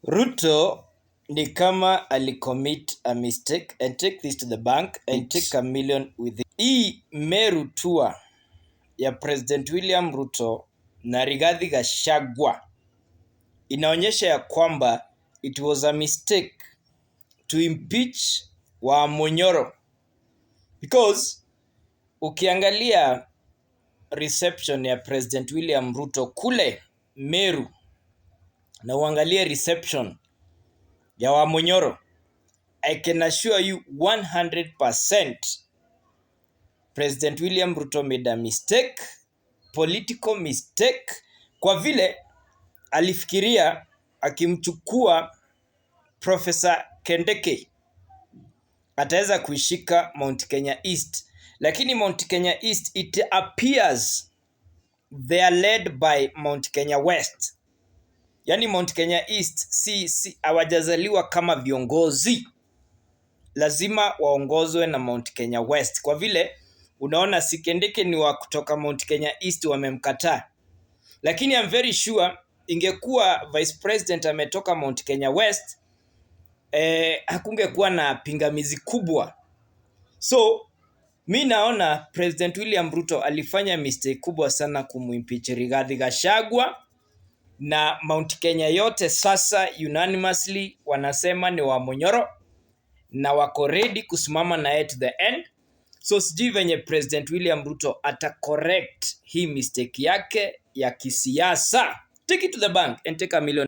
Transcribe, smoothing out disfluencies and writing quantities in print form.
Ruto ni kama alicommit a mistake and take this to the bank and take $1 million with it. Hii Meru tour ya President William Ruto na Rigathi Gachagua inaonyesha ya kwamba it was a mistake to impeach Wamunyoro, because ukiangalia reception ya President William Ruto kule Meru na uangalie reception ya Wamunyoro, I can assure you 100% President William Ruto made a mistake, political mistake, kwa vile alifikiria akimchukua Professor Kindiki ataweza kuishika Mount Kenya East, lakini Mount Kenya East it appears they are led by Mount Kenya West. Yani Mount Kenya East si hawajazaliwa kama viongozi, lazima waongozwe na Mount Kenya West. Kwa vile unaona si Kindiki ni wa kutoka Mount Kenya East wamemkataa, lakini I'm very sure ingekuwa Vice President ametoka Mount Kenya West, hakungekuwa na pingamizi kubwa. So mi naona President William Ruto alifanya mistake kubwa sana kumwimpeach Rigathi Gachagua, na Mount Kenya yote sasa unanimously wanasema ni Wamunyoro na wako ready kusimama naye to the end. So sijui venye President William Ruto ata correct hii mistake yake ya kisiasa. Take it to the bank and take $1 million.